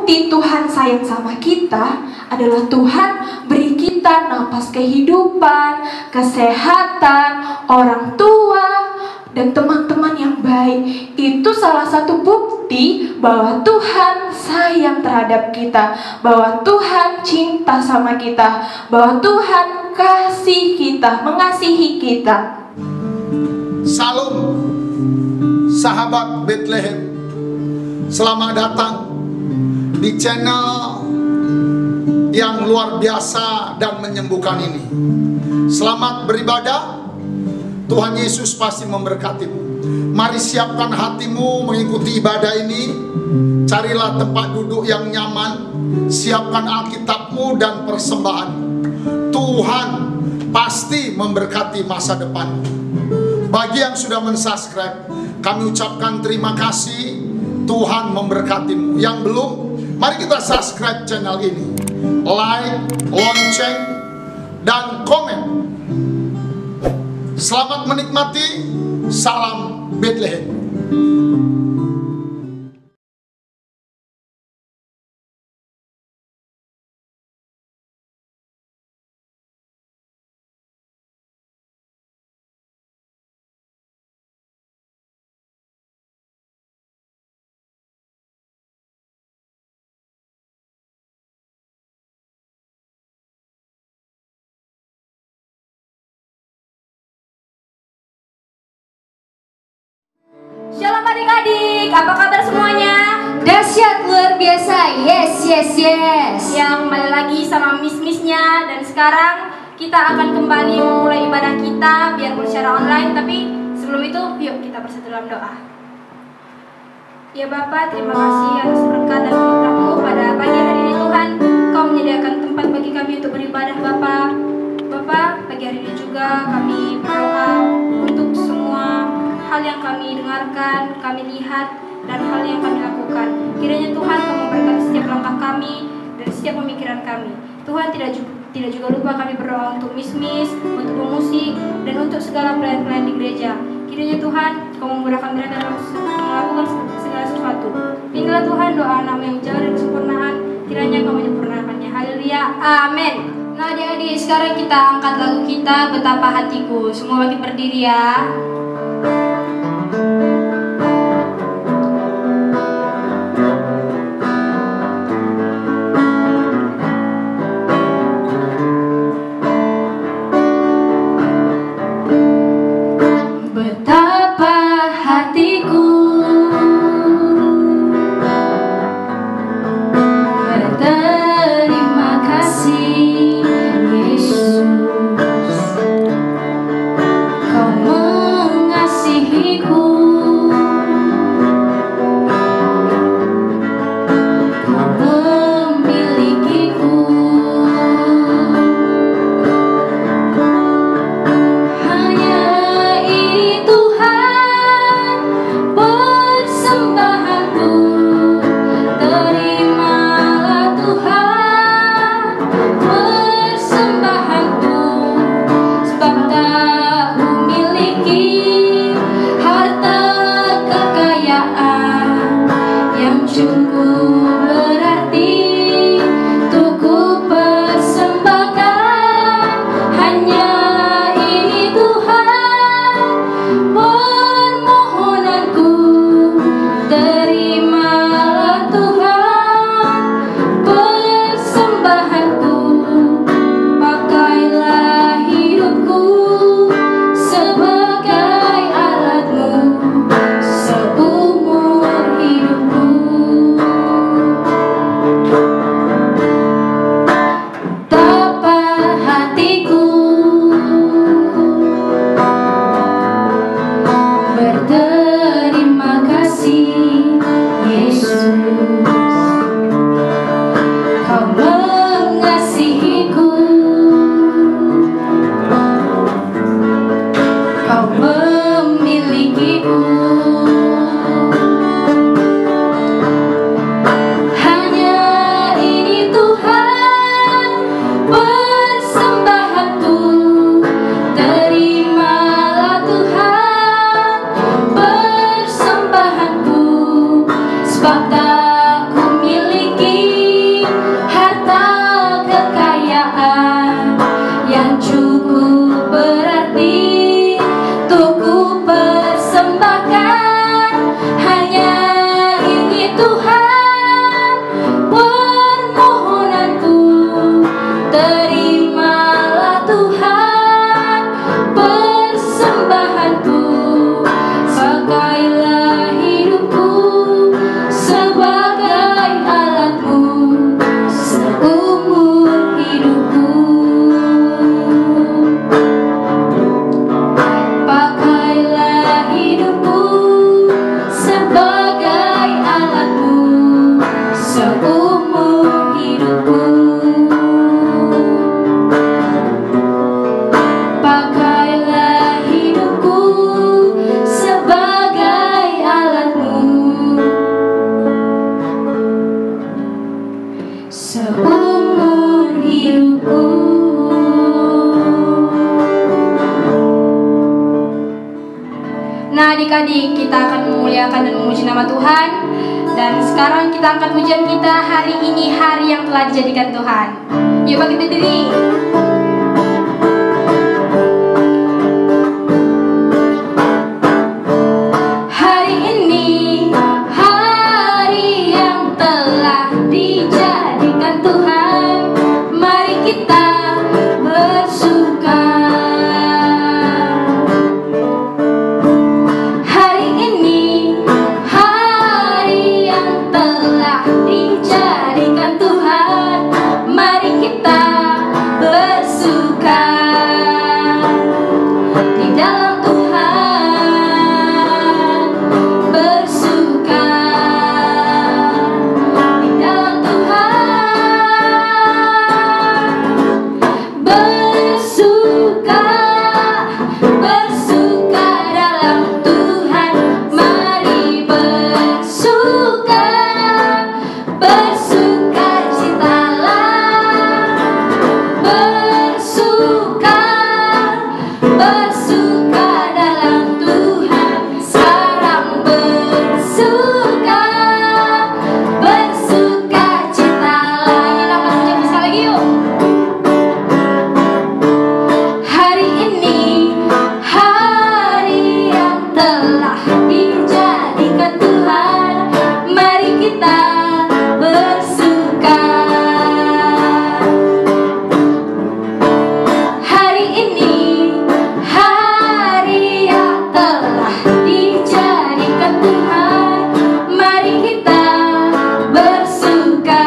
bukti Tuhan sayang sama kita adalah Tuhan beri kita napas kehidupan, kesehatan, orang tua, dan teman-teman yang baik. Itu salah satu bukti bahwa Tuhan sayang terhadap kita, bahwa Tuhan cinta sama kita, bahwa Tuhan kasih kita, mengasihi kita. Salam sahabat Bethlehem, selamat datang di channel yang luar biasa dan menyembuhkan ini. Selamat beribadah, Tuhan Yesus pasti memberkatimu. Mari siapkan hatimu mengikuti ibadah ini. Carilah tempat duduk yang nyaman, siapkan Alkitabmu dan persembahan. Tuhan pasti memberkati masa depan. Bagi yang sudah mensubscribe, kami ucapkan terima kasih. Tuhan memberkatimu. Yang belum, mari kita subscribe channel ini, like, lonceng, dan komen. Selamat menikmati. Salam Bethlehem. Shalom adik-adik, apa kabar semuanya? Dahsyat, luar biasa, yes. Yang kembali lagi sama miss-missnya. Dan sekarang kita akan kembali memulai ibadah kita, biarpun secara online. Tapi sebelum itu, yuk kita bersatu dalam doa. Ya Bapa, terima kasih atas berkat dan anugerah-Mu pada pagi hari ini Tuhan. Kau menyediakan tempat bagi kami untuk beribadah Bapa. Bapa, pagi hari ini juga kami berdoa untuk semua hal yang kami dengarkan, kami lihat, dan hal yang kami lakukan. Kiranya Tuhan Kau memberkati setiap langkah kami dan setiap pemikiran kami. Tuhan tidak juga lupa kami berdoa untuk Miss, untuk pemusik, dan untuk segala pelayan-pelayan di gereja. Kiranya Tuhan Kau memudahkan mereka dalam melakukan segala sesuatu. Inilah Tuhan doa anak yang jauh dari kesempurnaan, kiranya Kau menyempurnakannya. Haleluya, amin. Nah adik-adik, sekarang kita angkat lagu kita Betapa Hatiku. Semua bagi berdiri ya. Betapa hatiku berterima kasih Yesus, Kau mengasihiku, Kau memilikiku. Hanya ini Tuhan persembahanku, terimalah Tuhan persembahanku, sebab tak kumiliki harta kekayaan yang cukup berarti untuk ku persembahkan. Hanya ini Tuhan permohonanku, terimalah Tuhan persembahanku. Pakailah hidupku sebagai alat-Mu seumur hidupku. seumur hidupku. Pakailah hidupku sebagai alatmu, seumur hidupku. Nah adik-adik, kita akan memuliakan dan memuji nama Tuhan. Dan sekarang kita angkat pujian kita, hari ini hari yang telah dijadikan Tuhan. Yuk bangkit berdiri. Hari ini hari yang telah dijadikan Tuhan, mari kita bersuka. Hari ini hari yang telah dijadikan Tuhan, mari kita bersuka di dalam Tuhan, bersuka di dalam Tuhan, bersuka, bersuka dalam Tuhan, mari bersuka, bersuka citalah, bersuka, bersuka dalam Tuhan, sekarang bersuka, bersuka citalah. Kita angkat pujian sekali lagi yuk. Hari ini hari yang telah dijadikan Tuhan, mari kita bersuka. Hari ini hari yang telah dijadikan Tuhan, mari kita bersuka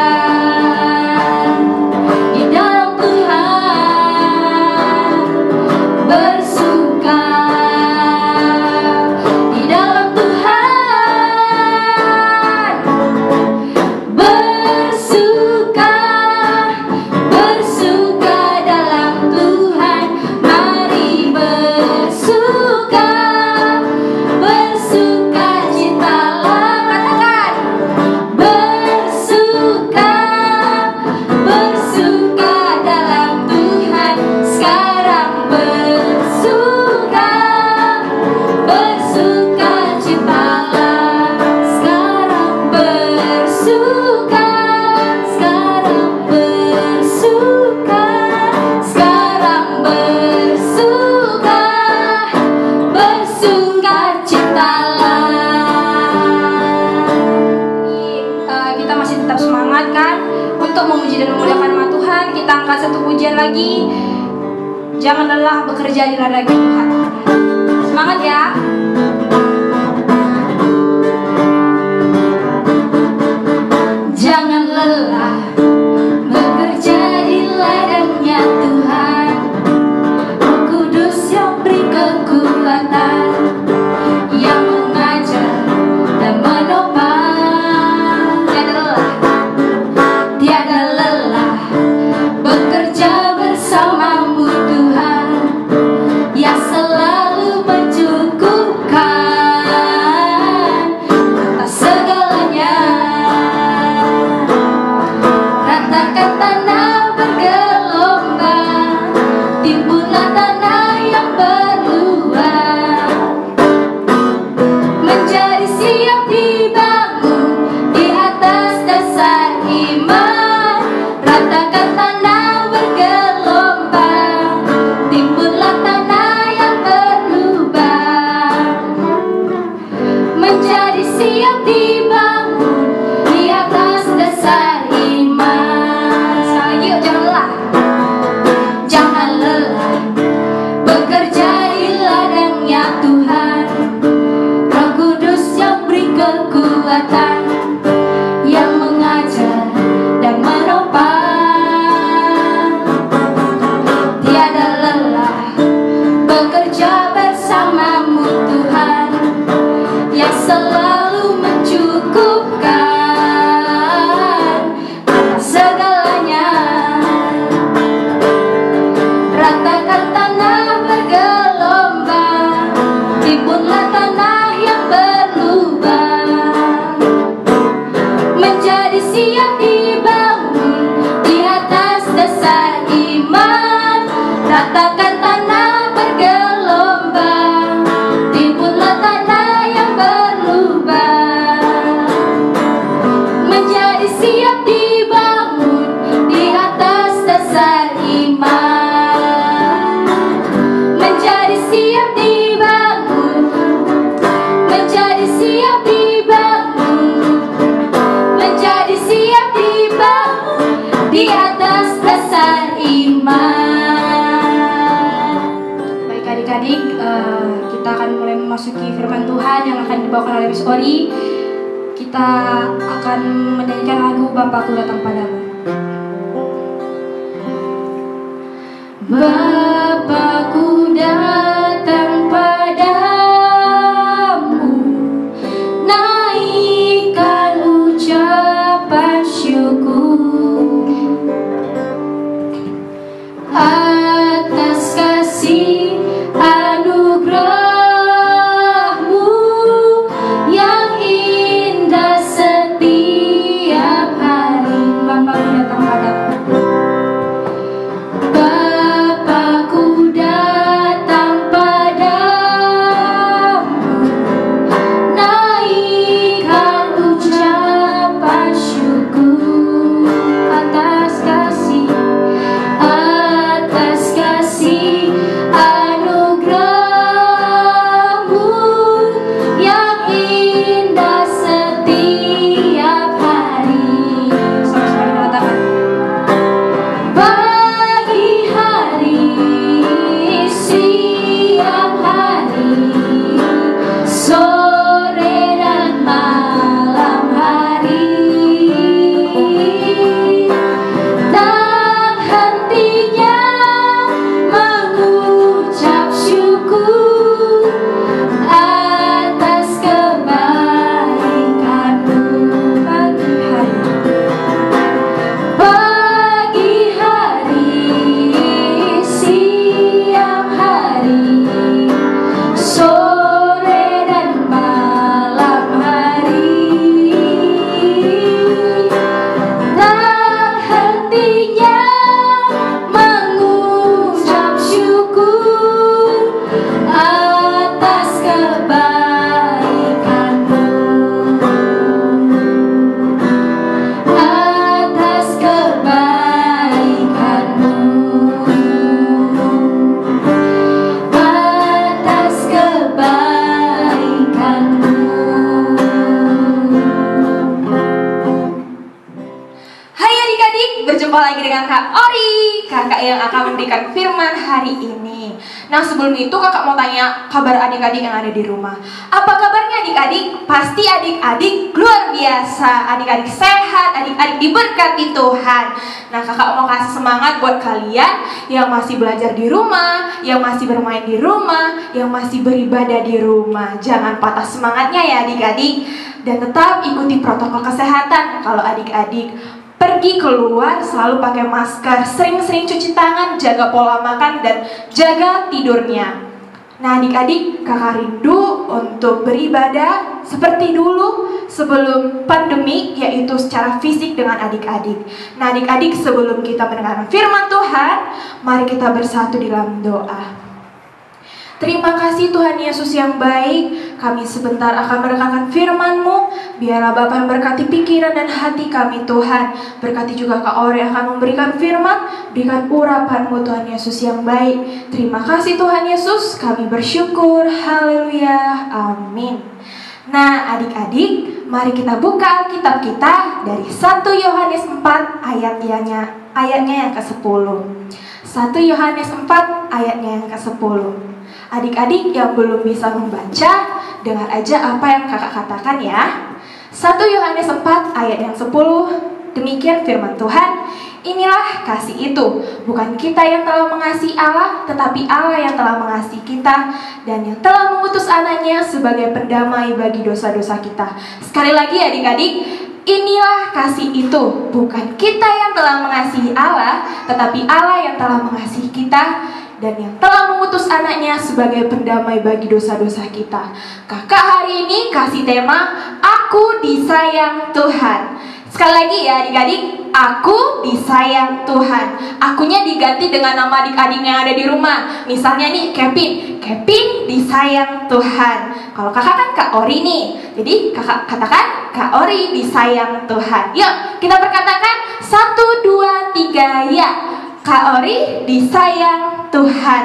di dalam Tuhan, bersuka di dalam Tuhan, bersuka, bersuka dalam Tuhan, mari bersuka, bersuka citalah, katakan bersuka, bersuka dalam Tuhan, sekarang bersuka, bersuka citalah, sekarang bersuka, sekarang bersuka, sekarang bersuka, bersuka citalah. Kita masih tetap semangat kan untuk memuji dan memuliakan nama Tuhan. Kita angkat satu pujian lagi. Jangan lelah bekerja di ladang Tuhan. Semangat ya. Jangan lelah bekerja di ladangnya Tuhan, Roh Kudus yang beri kekuatan, yang mengajar dan menopang. Tiada lelah bekerja bersamamu Tuhan, yang selalu mencukupi. siap dibangun di atas dasar iman. Ratakan tanah bergelombang, timbunlah tanah yang berlubang. Menjadi siap dibangun di atas dasar iman. Menjadi siap dibangun, menjadi siap dibangun, menjadi siap dibangun di atas dasar iman. Baik adik-adik, kita akan mulai memasuki firman Tuhan yang akan dibawakan oleh Miss Ori. Kita akan menyanyikan lagu Bapakku Datang Padamu. Bapakku datang padamu, naikkan ucapan syukur atas kasih anugerah-Mu yang indah setiap hari. Bapakku datang padamu. Bapakku datang padamu, naikkan ucapan syukur atas kasih anugerah-Mu yang indah setiap hari. Sama-sama mengatakan, Pagi hari, siang hari, sore dan malam hari, tak hentinya mengucap syukur atas kebaikan-Mu. pagi hari, Pagi hari, siang hari, sore dan malam hari, tak hentinya mengucap syukur atas kebaikan-Mu, atas kebaikan-Mu, atas kebaikan-Mu. Hai adik-adik, berjumpa lagi dengan Kak Ori, kakak yang akan memberikan firman hari ini. Nah, sebelum itu kakak mau tanya kabar adik-adik yang ada di rumah. Apa kabarnya adik-adik? Pasti adik-adik luar biasa. Adik-adik sehat, adik-adik diberkati Tuhan. Nah, kakak mau kasih semangat buat kalian yang masih belajar di rumah, yang masih bermain di rumah, yang masih beribadah di rumah. Jangan patah semangatnya ya adik-adik. Dan tetap ikuti protokol kesehatan. Kalau adik-adik pergi keluar selalu pakai masker, sering-sering cuci tangan, jaga pola makan dan jaga tidurnya. Nah adik-adik, kakak rindu untuk beribadah seperti dulu sebelum pandemi, yaitu secara fisik dengan adik-adik. Nah adik-adik, sebelum kita mendengarkan firman Tuhan, mari kita bersatu di dalam doa. Terima kasih Tuhan Yesus yang baik. Kami sebentar akan merenungkan firman-Mu. Biarlah Bapa yang berkati pikiran dan hati kami Tuhan. Berkati juga Kak Ori akan memberikan firman. Berikan urapan-Mu Tuhan Yesus yang baik. Terima kasih Tuhan Yesus. Kami bersyukur. Haleluya. Amin. Nah adik-adik, mari kita buka Alkitab kita dari 1 Yohanes 4 ayatnya yang ke-10. 1 Yohanes 4 ayatnya yang ke-10. Adik-adik yang belum bisa membaca, dengar aja apa yang kakak katakan ya. 1 Yohanes 4 ayat yang 10, demikian firman Tuhan. Inilah kasih itu, bukan kita yang telah mengasihi Allah, tetapi Allah yang telah mengasihi kita dan yang telah mengutus anaknya sebagai pendamai bagi dosa-dosa kita. Sekali lagi adik-adik, inilah kasih itu, bukan kita yang telah mengasihi Allah, tetapi Allah yang telah mengasihi kita dan yang telah mengutus anaknya sebagai pendamai bagi dosa-dosa kita. Kakak hari ini kasih tema, Aku Disayang Tuhan. Sekali lagi ya adik-adik, aku disayang Tuhan. Akunya diganti dengan nama adik-adik yang ada di rumah. Misalnya nih Kevin, Kevin disayang Tuhan. Kalau kakak kan Kak Ori nih, jadi kakak katakan Kak Ori disayang Tuhan. Yuk kita perkatakan 1, 2, 3 ya. Kak Ori disayang Tuhan.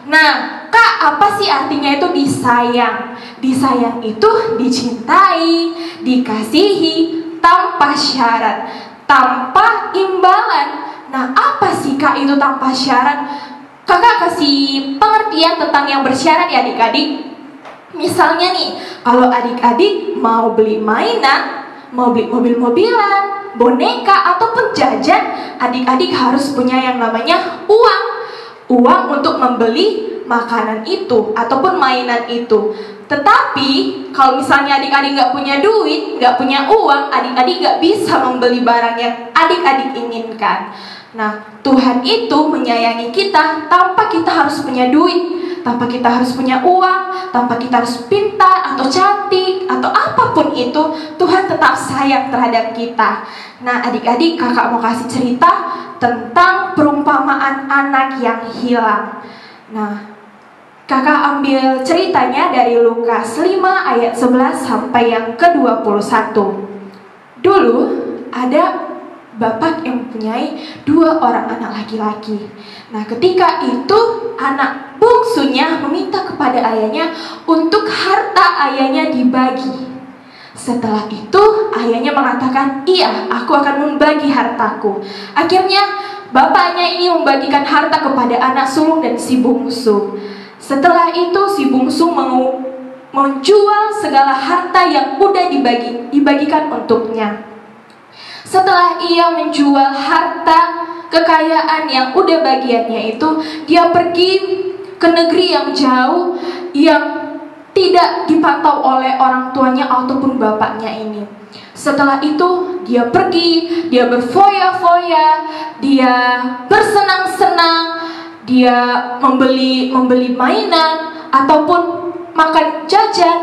Nah Kak, apa sih artinya itu disayang? Disayang itu dicintai, dikasihi, tanpa syarat, tanpa imbalan. Nah, apa sih Kak itu tanpa syarat? Kakak kasih pengertian tentang yang bersyarat ya adik-adik. Misalnya nih, kalau adik-adik mau beli mainan, mau beli mobil-mobilan, boneka, ataupun jajan, adik-adik harus punya yang namanya uang. Uang untuk membeli makanan itu ataupun mainan itu. Tetapi kalau misalnya adik-adik nggak punya duit, nggak punya uang, adik-adik nggak bisa membeli barang yang adik-adik inginkan. Nah, Tuhan itu menyayangi kita tanpa kita harus punya duit, tanpa kita harus punya uang, tanpa kita harus pintar atau cantik atau apapun itu, Tuhan tetap sayang terhadap kita. Nah, adik-adik, kakak mau kasih cerita tentang perumpamaan anak yang hilang. Nah, kakak ambil ceritanya dari Lukas 5 ayat 11 sampai yang ke-21. Dulu ada bapak yang mempunyai 2 orang anak laki-laki. Nah, ketika itu anak bungsunya meminta kepada ayahnya untuk harta ayahnya dibagi. Setelah itu ayahnya mengatakan, "Iya, aku akan membagi hartaku." Akhirnya bapaknya ini membagikan harta kepada anak sulung dan si bungsu. Setelah itu si bungsu mau menjual segala harta yang udah dibagikan untuknya. Setelah ia menjual harta kekayaan yang udah bagiannya itu, dia pergi ke negeri yang jauh yang tidak dipantau oleh orang tuanya ataupun bapaknya ini. Setelah itu dia pergi, dia berfoya-foya, dia bersenang-senang, dia membeli mainan ataupun makan jajan,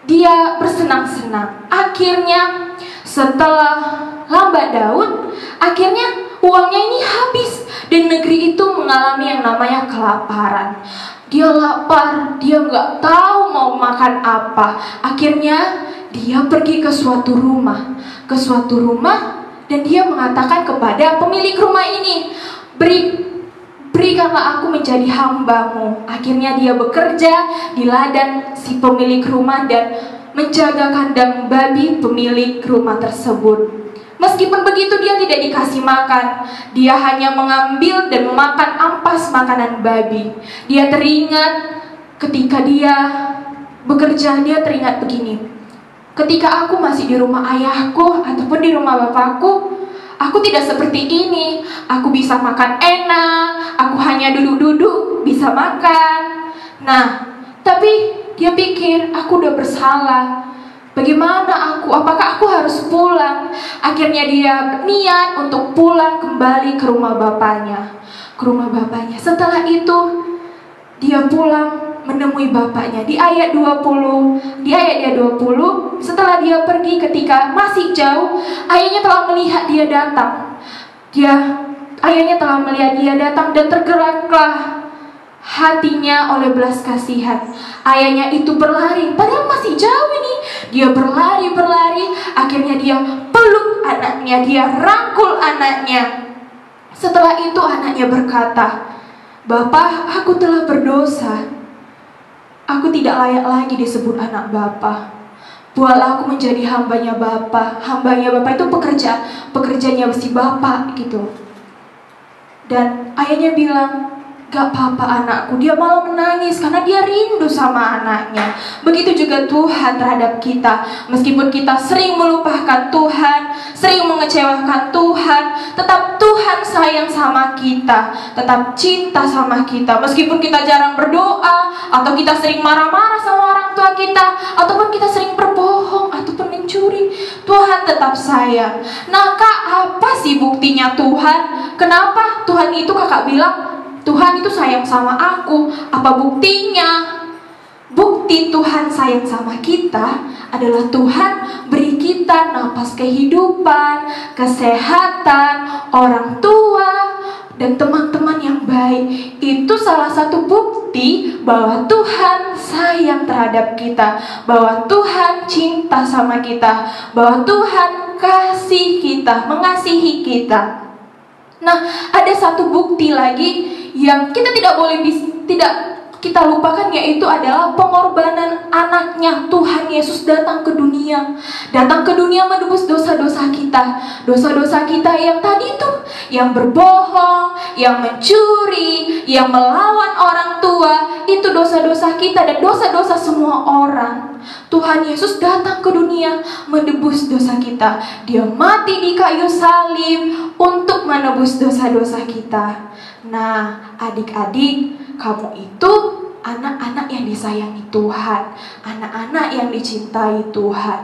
dia bersenang-senang. Akhirnya setelah lambat daun, akhirnya uangnya ini habis dan negeri itu mengalami yang namanya kelaparan. Dia lapar, dia nggak tahu mau makan apa. Akhirnya dia pergi ke suatu rumah, dan dia mengatakan kepada pemilik rumah ini, berikanlah aku menjadi hambamu. Akhirnya dia bekerja di ladang si pemilik rumah dan menjaga kandang babi pemilik rumah tersebut. Meskipun begitu dia tidak dikasih makan. Dia hanya mengambil dan memakan ampas makanan babi. Dia teringat ketika dia bekerja, dia teringat begini. Ketika aku masih di rumah ayahku ataupun di rumah bapakku, aku tidak seperti ini. Aku bisa makan enak, aku hanya duduk-duduk bisa makan. Nah, tapi dia pikir aku udah bersalah. Bagaimana aku? Apakah aku harus pulang? Akhirnya dia niat untuk pulang kembali ke rumah bapaknya. Setelah itu dia pulang menemui bapaknya. Di ayat 20, setelah dia pergi ketika masih jauh, ayahnya telah melihat dia datang. Ayahnya telah melihat dia datang dan tergeraklah hatinya oleh belas kasihan. Ayahnya itu berlari, padahal masih jauh ini. Dia berlari, akhirnya dia peluk anaknya, dia rangkul anaknya. Setelah itu anaknya berkata, "Bapak, aku telah berdosa. Aku tidak layak lagi disebut anak Bapak. Buatlah aku menjadi hambanya Bapak." Hambanya Bapak itu pekerjanya si Bapak gitu. Dan ayahnya bilang, "Gak apa-apa anakku." Dia malah menangis karena dia rindu sama anaknya. Begitu juga Tuhan terhadap kita. Meskipun kita sering melupakan Tuhan, sering mengecewakan Tuhan, tetap Tuhan sayang sama kita, tetap cinta sama kita. Meskipun kita jarang berdoa, atau kita sering marah-marah sama orang tua kita, ataupun kita sering berbohong ataupun mencuri, Tuhan tetap sayang. Nah Kak, apa sih buktinya Tuhan? Kenapa Tuhan itu kakak bilang Tuhan itu sayang sama aku? Apa buktinya? bukti Tuhan sayang sama kita adalah Tuhan beri kita napas kehidupan, kesehatan, orang tua, dan teman-teman yang baik. Itu salah satu bukti bahwa Tuhan sayang terhadap kita, bahwa Tuhan cinta sama kita, bahwa Tuhan kasih kita, mengasihi kita. Nah, ada satu bukti lagi yang kita tidak boleh kita lupakan, yaitu adalah pengorbanan anaknya. Tuhan Yesus datang ke dunia menebus dosa-dosa kita. Dosa-dosa kita yang tadi tuh, yang berbohong, yang mencuri, yang melawan orang tua, itu dosa-dosa kita dan dosa-dosa semua orang. Tuhan Yesus datang ke dunia menebus dosa kita. Dia mati di kayu salib untuk menebus dosa-dosa kita. Nah, adik-adik, kamu itu anak-anak yang disayangi Tuhan, anak-anak yang dicintai Tuhan.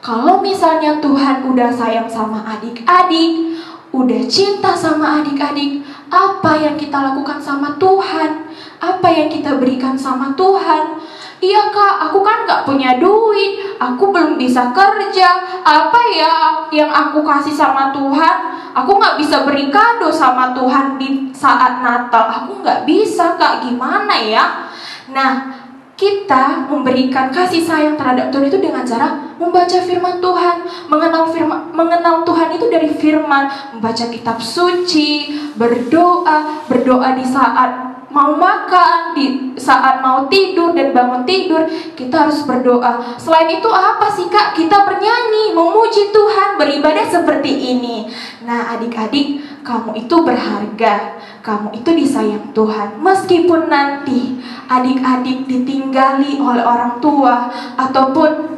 Kalau misalnya Tuhan udah sayang sama adik-adik, udah cinta sama adik-adik, apa yang kita lakukan sama Tuhan? Apa yang kita berikan sama Tuhan? Iya kak, aku kan gak punya duit, aku belum bisa kerja. Apa ya yang aku kasih sama Tuhan? Aku gak bisa beri kado sama Tuhan di saat Natal. Aku gak bisa kak, gimana ya? Nah, kita memberikan kasih sayang terhadap Tuhan itu dengan cara membaca firman Tuhan, mengenal Tuhan itu dari firman, membaca kitab suci, berdoa di saat mau makan, di saat mau tidur dan bangun tidur, kita harus berdoa. Selain itu apa sih kak? Kita bernyanyi, memuji Tuhan, beribadah seperti ini. Nah adik-adik, kamu itu berharga, kamu itu disayang Tuhan. Meskipun nanti adik-adik ditinggali oleh orang tua, ataupun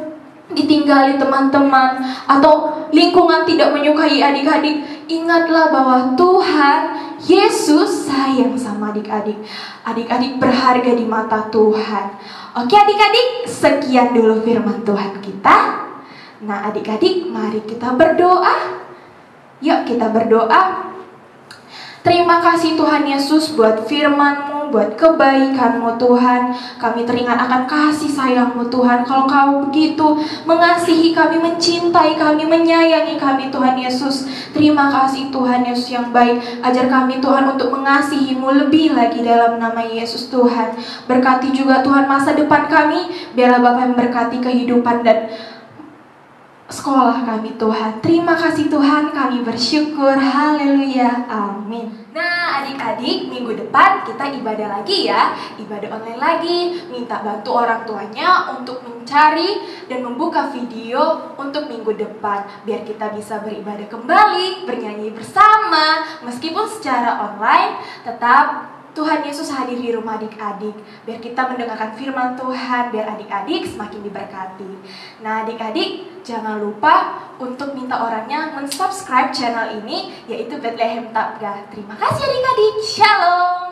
ditinggali teman-teman, atau lingkungan tidak menyukai adik-adik, ingatlah bahwa Tuhan Yesus sayang sama adik-adik. Adik-adik berharga di mata Tuhan. Oke adik-adik, sekian dulu firman Tuhan kita. Nah adik-adik, mari kita berdoa. Yuk kita berdoa. Terima kasih Tuhan Yesus buat firman-Mu, buat kebaikan-Mu Tuhan. Kami teringat akan kasih sayang-Mu Tuhan. Kalau Kau begitu mengasihi kami, mencintai kami, menyayangi kami Tuhan Yesus. Terima kasih Tuhan Yesus yang baik. Ajar kami Tuhan untuk mengasihi-Mu lebih lagi dalam nama Yesus Tuhan. Berkati juga Tuhan masa depan kami. Biarlah Bapa yang berkati kehidupan dan sekolah kami Tuhan. Terima kasih Tuhan, kami bersyukur. Haleluya, amin. Nah adik-adik, minggu depan kita ibadah lagi ya. Ibadah online lagi. Minta bantu orang tuanya untuk mencari dan membuka video untuk minggu depan, biar kita bisa beribadah kembali, bernyanyi bersama. Meskipun secara online, tetap Tuhan Yesus hadir di rumah adik-adik, biar kita mendengarkan firman Tuhan, biar adik-adik semakin diberkati. Nah adik-adik, jangan lupa untuk minta orangnya mensubscribe channel ini, yaitu Bethlehem Tabgha. Terima kasih adik-adik, shalom.